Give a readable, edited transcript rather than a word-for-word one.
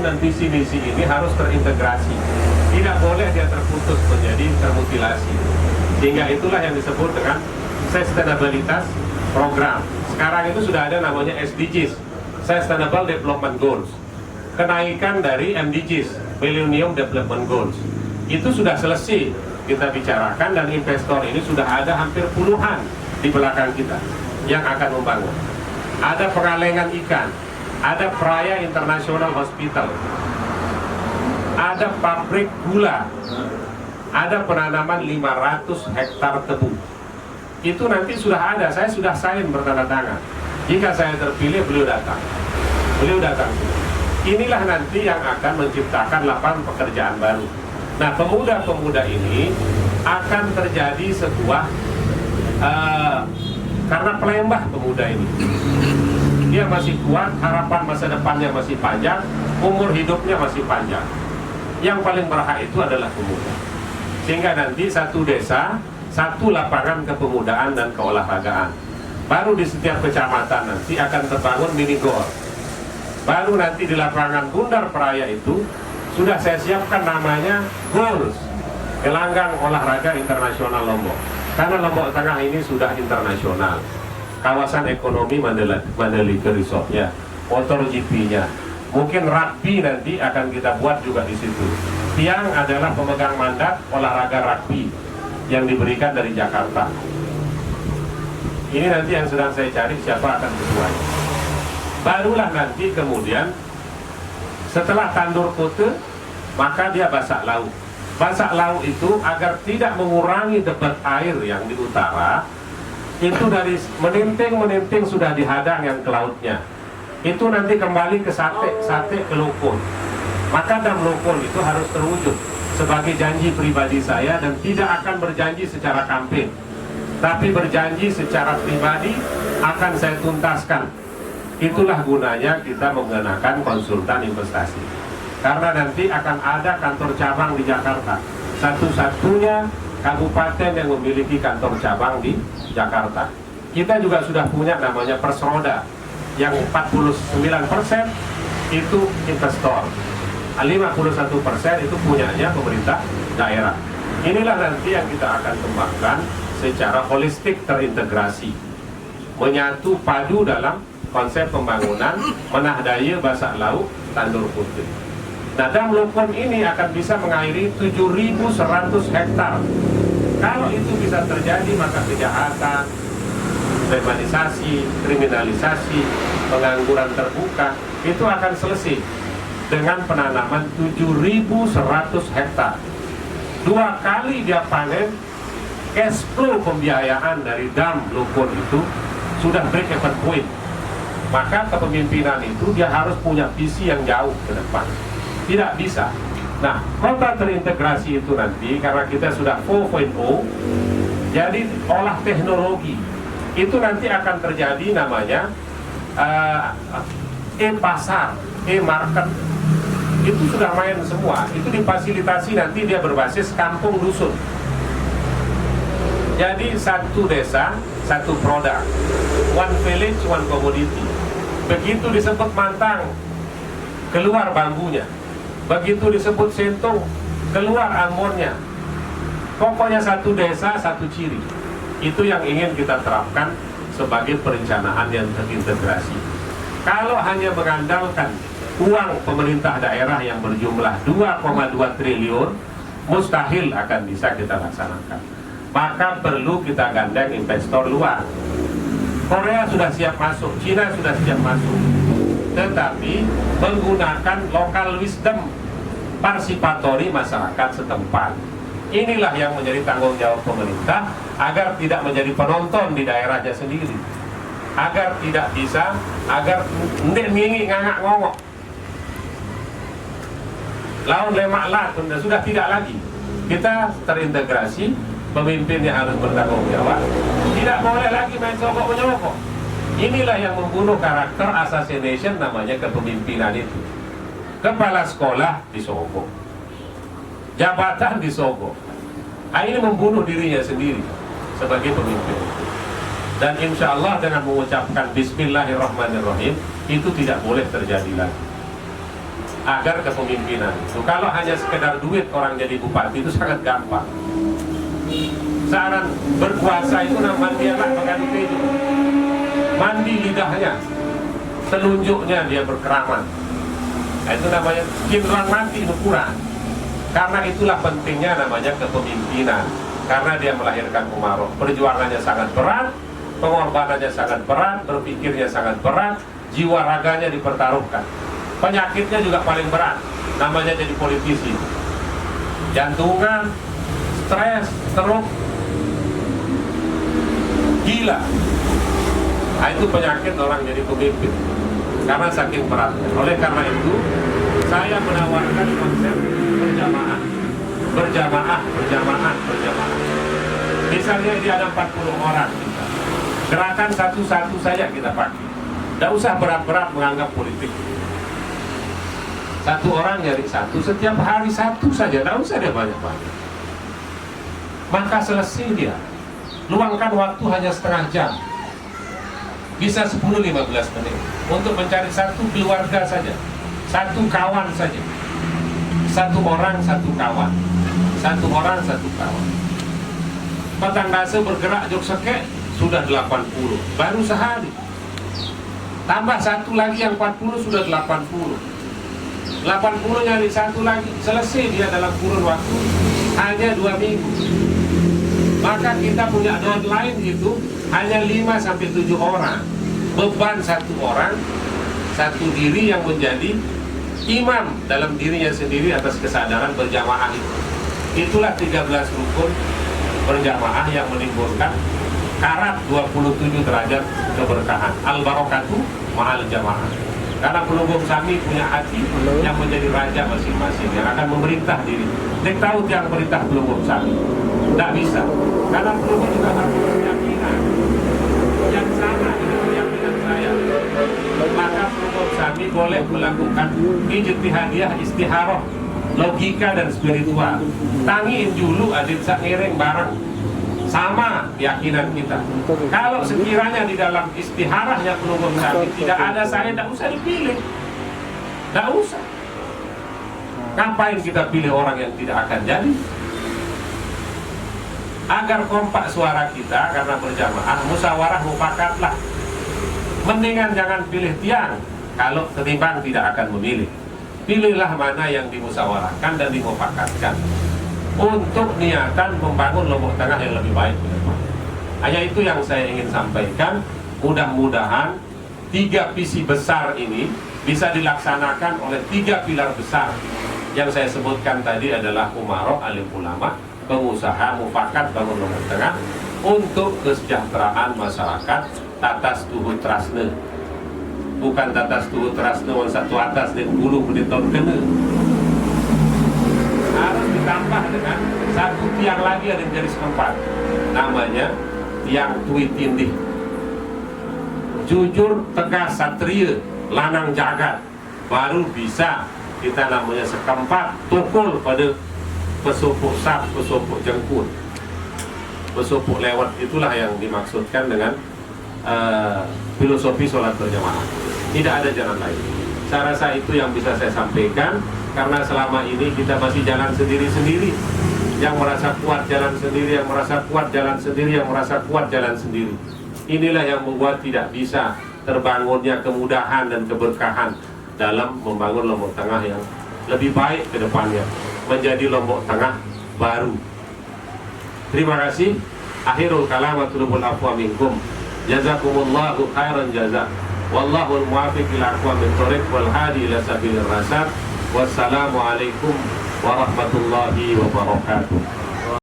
dan visi misi ini harus terintegrasi, tidak boleh dia terputus menjadi termutilasi, sehingga itulah yang disebut dengan sustainabilitas program. Sekarang itu sudah ada namanya SDGs, Sustainable Development Goals, kenaikan dari MDGs, Millennium Development Goals. Itu sudah selesai kita bicarakan, dan investor ini sudah ada hampir puluhan di belakang kita yang akan membangun. Ada pengalengan ikan, ada Praya International Hospital, ada pabrik gula, ada penanaman 500 hektar tebu. Itu nanti sudah ada, saya sudah sign bertanda tangan. Jika saya terpilih, beliau datang. Beliau datang. Inilah nanti yang akan menciptakan lapangan pekerjaan baru. Nah, pemuda-pemuda ini akan terjadi sebuah karena pelembah pemuda ini. Dia masih kuat, harapan masa depannya masih panjang, umur hidupnya masih panjang. Yang paling berhak itu adalah pemuda. Sehingga nanti satu desa, satu lapangan kepemudaan dan keolahragaan. Baru di setiap kecamatan nanti akan terbangun mini gor. Baru nanti di lapangan Bundar Praya itu sudah saya siapkan namanya Goals, Gelanggang Olahraga Internasional Lombok. Karena Lombok Tengah ini sudah internasional. Kawasan ekonomi Mandalika Resort-nya, motor GP-nya, mungkin rugby nanti akan kita buat juga di situ. Tiang adalah pemegang mandat olahraga rugby yang diberikan dari Jakarta. Ini nanti yang sedang saya cari siapa akan ketuanya. Barulah nanti kemudian setelah tandur kute, maka dia basak laut. Basak laut itu agar tidak mengurangi debit air yang di utara, itu dari menenting sudah dihadang yang ke lautnya. Itu nanti kembali ke sate ke Lokon. Maka dam Lokon itu harus terwujud sebagai janji pribadi saya, dan tidak akan berjanji secara kampanye, tapi berjanji secara pribadi akan saya tuntaskan. Itulah gunanya kita menggunakan konsultan investasi. Karena nanti akan ada kantor cabang di Jakarta. Satu-satunya kabupaten yang memiliki kantor cabang di Jakarta. Kita juga sudah punya namanya Persroda, yang 49% itu investor, 51% itu punyanya pemerintah daerah. Inilah nanti yang kita akan kembangkan secara holistik terintegrasi, menyatu padu dalam konsep pembangunan menah daya basak laut tandur putih. Nah, dam Lokon ini akan bisa mengairi 7.100 hektar. Kalau itu bisa terjadi, maka kejahatan, urbanisasi, kriminalisasi, pengangguran terbuka itu akan selesai dengan penanaman 7.100 hektar. 2 kali dia panen, cash flow pembiayaan dari dam Lokon itu sudah break even point. Maka kepemimpinan itu dia harus punya visi yang jauh ke depan. Tidak bisa. Nah, kota terintegrasi itu nanti karena kita sudah 4.0, jadi olah teknologi itu nanti akan terjadi namanya e-pasar, e-market. Itu sudah main semua. Itu difasilitasi nanti dia berbasis kampung dusun. Jadi satu desa, satu produk, one village, one commodity. Begitu disebut Mantang, keluar bambunya. Begitu disebut Sentung, keluar Ambonnya. Pokoknya satu desa, satu ciri. Itu yang ingin kita terapkan sebagai perencanaan yang terintegrasi. Kalau hanya mengandalkan uang pemerintah daerah yang berjumlah 2,2 triliun, mustahil akan bisa kita laksanakan. Maka perlu kita gandeng investor luar. Korea sudah siap masuk, Cina sudah siap masuk, tetapi menggunakan local wisdom, parsipatori masyarakat setempat. Inilah yang menjadi tanggung jawab pemerintah agar tidak menjadi penonton di daerahnya sendiri, agar tidak bisa, agar ndek ngingi ngangak ngongok, laun lemak lah, sudah tidak lagi. Kita terintegrasi, pemimpinnya harus bertanggung jawab, tidak boleh lagi main sogok menyogok. Inilah yang membunuh karakter assassination, namanya kepemimpinan itu. Kepala sekolah disogok, jabatan disogok. Nah, ini membunuh dirinya sendiri sebagai pemimpin. Dan insya Allah dengan mengucapkan Bismillahirrahmanirrahim, itu tidak boleh terjadi lagi. agar kepemimpinan. So, kalau hanya sekedar duit orang jadi bupati itu sangat gampang. Saran berkuasa itu namanya dialah mengadu keju. Mandi lidahnya, telunjuknya dia berkeramat. Nah, itu namanya kineran mati ukuran. Karena itulah pentingnya namanya kepemimpinan. Karena dia melahirkan Umaroh. Perjuangannya sangat berat, pengorbanannya sangat berat, berpikirnya sangat berat, jiwa raganya dipertaruhkan. Penyakitnya juga paling berat, namanya jadi politisi. Jantungan, stres, stroke, gila. Nah, itu penyakit orang jadi pemimpin karena saking beratnya. Oleh karena itu saya menawarkan konsep berjamaah. Berjamaah. Misalnya dia ada 40 orang, gerakan satu-satu saja kita pakai. Tidak usah berat-berat menganggap politik. Satu orang nyari satu, setiap hari satu saja, tidak usah dia banyak-banyak. Maka selesai dia. Luangkan waktu hanya setengah jam, bisa 10-15 menit untuk mencari satu keluarga saja, satu kawan saja. Satu orang, satu kawan. Satu orang, satu kawan. Batang Dase bergerak jok sekek sudah 80, baru sehari. Tambah satu lagi yang 40 sudah 80. 80 nyari satu lagi, selesai dia dalam kurun waktu hanya 2 minggu. Maka kita punya deadline itu hanya 5-7 orang. Beban satu orang, satu diri yang menjadi imam dalam dirinya sendiri atas kesadaran berjamaah itu. Itulah 13 rukun berjamaah yang menimbulkan karat 27 derajat keberkahan. Al-Barakatuh ma'al jamaah. Karena pelunggung Sami punya hati yang menjadi raja masing-masing, yang akan memerintah diri. Dia tahu yang merintah pelunggung Sami. Tidak bisa. Karena pelunggung juga harus berkeyakinan yang sama dengan keyakinan saya. Maka pelunggung Sami boleh melakukan ijtihadiyah, istiharoh, logika dan spiritual. Tangiin dulu adit sak ngiring bareng sama keyakinan kita. Kalau sekiranya di dalam istiharahnya pelunggung Sami tidak ada saya, tidak usah dipilih. Tidak usah. Ngapain kita pilih orang yang tidak akan jadi? Agar kompak suara kita karena berjamaah, musyawarah mufakatlah. Mendingan jangan pilih tiang kalau ketimbang tidak akan memilih. Pilihlah mana yang dimusyawarahkan dan dimufakatkan untuk niatan membangun Lombok Tengah yang lebih baik ke depan. Hanya itu yang saya ingin sampaikan. Mudah-mudahan 3 visi besar ini bisa dilaksanakan oleh 3 pilar besar yang saya sebutkan tadi adalah Umaroh, alim ulama, pengusaha, mufakat bangun Lombok Tengah untuk kesejahteraan masyarakat. Tatas tuhut trasne, bukan tatas tuhut trasne wan satu atas dan bulu beniton kene. Harus ditambah dengan satu tiang lagi ada yang garis 4, namanya tiang Tui Tindih. Jujur, tegas, satria, lanang jagat, baru bisa kita namanya sekempat tukul pada pesupuk sap, pesupuk jengkut, pesupuk lewat. Itulah yang dimaksudkan dengan filosofi sholat berjamaah. Tidak ada jalan lain. Saya rasa itu yang bisa saya sampaikan. Karena selama ini kita masih jalan sendiri-sendiri. Yang merasa kuat jalan sendiri, yang merasa kuat jalan sendiri, yang merasa kuat jalan sendiri. Inilah yang membuat tidak bisa terbangunnya kemudahan dan keberkahan dalam membangun Lombok Tengah yang lebih baik ke depannya, menjadi Lombok Tengah baru. Terima kasih. Akhirul kalam wa tulubul afwa minkum. Jazakumullahu khairan jazak. Wallahul muwafiq ila aqwamit thoriq wal hadi ila sabilir rasyad. Wassalamualaikum warahmatullahi wabarakatuh.